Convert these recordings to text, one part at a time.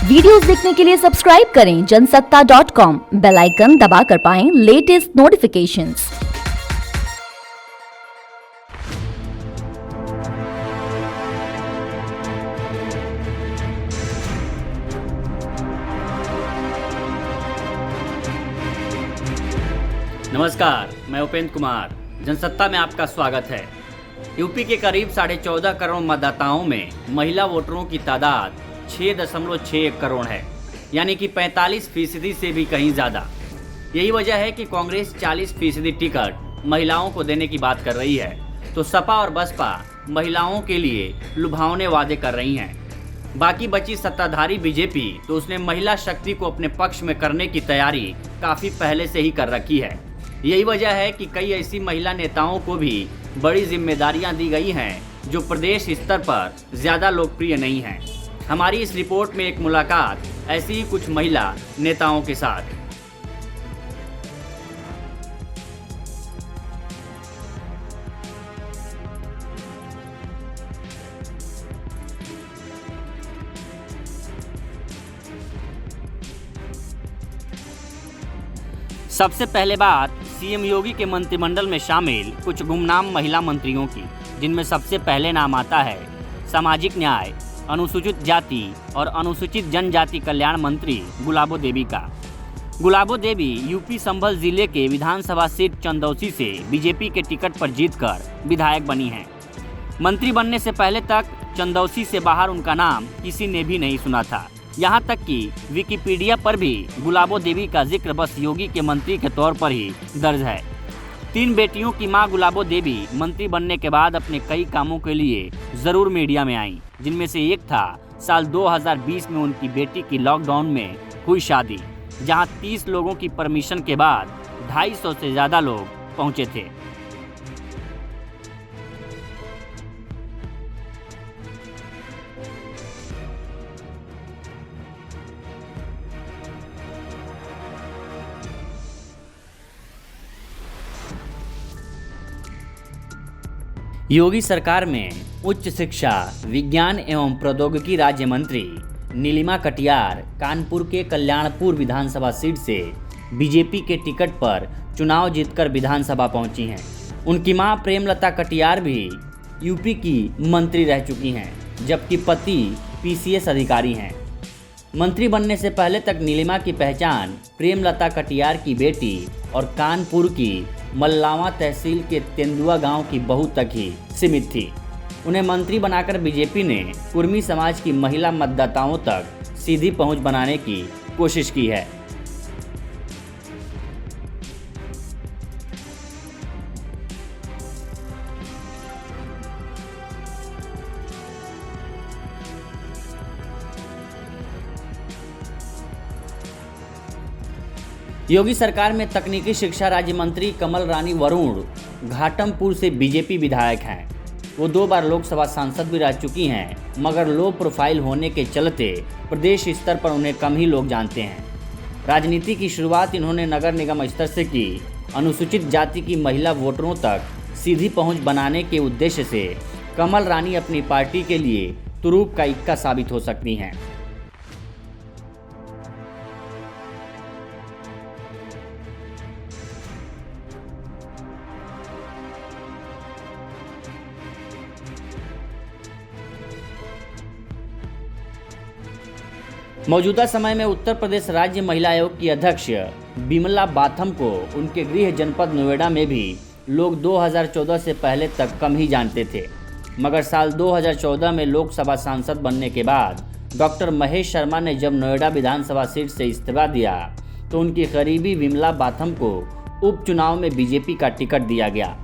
Videos देखने के लिए सब्सक्राइब करें जनसत्ता.com, बेल आइकन दबाकर पाएं लेटेस्ट नोटिफिकेशंस। नमस्कार, मैं उपेंद्र कुमार। जनसत्ता में आपका स्वागत है। यूपी के करीब 14.5 करोड़ मतदाताओं में महिला वोटरों की तादाद 6.61 करोड़ है, यानी कि 45% से भी कहीं ज़्यादा। यही वजह है कि कांग्रेस 40% टिकट महिलाओं को देने की बात कर रही है, तो सपा और बसपा महिलाओं के लिए लुभावने वादे कर रही हैं। बाकी बची सत्ताधारी बीजेपी तो उसने महिला शक्ति को अपने पक्ष में करने की तैयारी काफ़ी पहले से ही कर रखी है। यही वजह है कि कई ऐसी महिला नेताओं को भी बड़ी जिम्मेदारियां दी गई हैं जो प्रदेश स्तर पर ज़्यादा लोकप्रिय नहीं हैं। हमारी इस रिपोर्ट में एक मुलाकात ऐसी ही कुछ महिला नेताओं के साथ। सबसे पहले बात सीएम योगी के मंत्रिमंडल में शामिल कुछ गुमनाम महिला मंत्रियों की, जिनमें सबसे पहले नाम आता है सामाजिक न्याय, अनुसूचित जाति और अनुसूचित जनजाति कल्याण मंत्री गुलाबो देवी का। गुलाबो देवी यूपी संभल जिले के विधानसभा सीट चंदौसी से बीजेपी के टिकट पर जीतकर विधायक बनी हैं। मंत्री बनने से पहले तक चंदौसी से बाहर उनका नाम किसी ने भी नहीं सुना था। यहाँ तक कि विकिपीडिया पर भी गुलाबो देवी का जिक्र बस योगी के मंत्री के तौर पर ही दर्ज है। 3 बेटियों की मां गुलाबो देवी मंत्री बनने के बाद अपने कई कामों के लिए ज़रूर मीडिया में आईं, जिनमें से एक था साल 2020 में उनकी बेटी की लॉकडाउन में हुई शादी, जहां 30 लोगों की परमिशन के बाद 250 से ज़्यादा लोग पहुंचे थे। योगी सरकार में उच्च शिक्षा, विज्ञान एवं प्रौद्योगिकी राज्य मंत्री नीलिमा कटियार कानपुर के कल्याणपुर विधानसभा सीट से बीजेपी के टिकट पर चुनाव जीतकर विधानसभा पहुंची हैं। उनकी मां प्रेमलता कटियार भी यूपी की मंत्री रह चुकी हैं, जबकि पति पीसीएस अधिकारी हैं। मंत्री बनने से पहले तक नीलिमा की पहचान प्रेमलता कटियार की बेटी और कानपुर की मल्लावा तहसील के तेंदुआ गांव की बहू तक ही सीमित थी। उन्हें मंत्री बनाकर बीजेपी ने कुर्मी समाज की महिला मतदाताओं तक सीधी पहुंच बनाने की कोशिश की है। योगी सरकार में तकनीकी शिक्षा राज्य मंत्री कमल रानी वरुण घाटमपुर से बीजेपी विधायक हैं। वो 2 बार लोकसभा सांसद भी रह चुकी हैं, मगर लो प्रोफाइल होने के चलते प्रदेश स्तर पर उन्हें कम ही लोग जानते हैं। राजनीति की शुरुआत इन्होंने नगर निगम स्तर से की। अनुसूचित जाति की महिला वोटरों तक सीधी पहुंच बनाने के उद्देश्य से कमल रानी अपनी पार्टी के लिए तुरूप का इक्का साबित हो सकती हैं। मौजूदा समय में उत्तर प्रदेश राज्य महिला आयोग की अध्यक्ष बिमला बाथम को उनके गृह जनपद नोएडा में भी लोग 2014 से पहले तक कम ही जानते थे, मगर साल 2014 में लोकसभा सांसद बनने के बाद डॉक्टर महेश शर्मा ने जब नोएडा विधानसभा सीट से इस्तीफा दिया तो उनकी करीबी विमला बाथम को उपचुनाव में बीजेपी का टिकट दिया गया।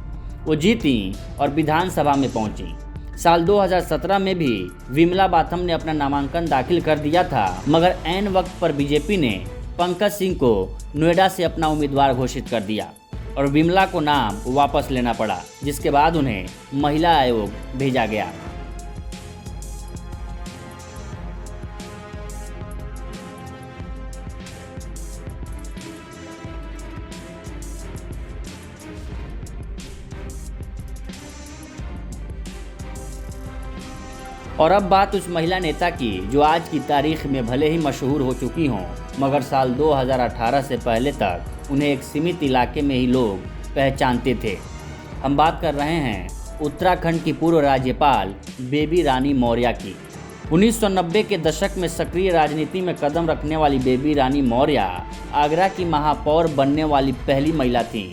वो जीती और विधानसभा में पहुंची। साल 2017 में भी विमला बाथम ने अपना नामांकन दाखिल कर दिया था, मगर ऐन वक्त पर बीजेपी ने पंकज सिंह को नोएडा से अपना उम्मीदवार घोषित कर दिया और विमला को नाम वापस लेना पड़ा, जिसके बाद उन्हें महिला आयोग भेजा गया। और अब बात उस महिला नेता की जो आज की तारीख में भले ही मशहूर हो चुकी हों, मगर साल 2018 से पहले तक उन्हें एक सीमित इलाके में ही लोग पहचानते थे। हम बात कर रहे हैं उत्तराखंड की पूर्व राज्यपाल बेबी रानी मौर्य की। 1990 के दशक में सक्रिय राजनीति में कदम रखने वाली बेबी रानी मौर्य आगरा की महापौर बनने वाली पहली महिला थीं।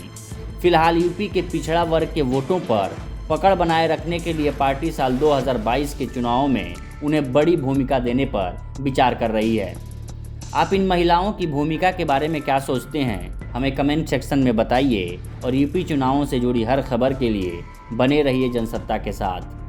फिलहाल यूपी के पिछड़ा वर्ग के वोटों पर पकड़ बनाए रखने के लिए पार्टी साल 2022 के चुनावों में उन्हें बड़ी भूमिका देने पर विचार कर रही है। आप इन महिलाओं की भूमिका के बारे में क्या सोचते हैं, हमें कमेंट सेक्शन में बताइए और यूपी चुनावों से जुड़ी हर खबर के लिए बने रहिए जनसत्ता के साथ।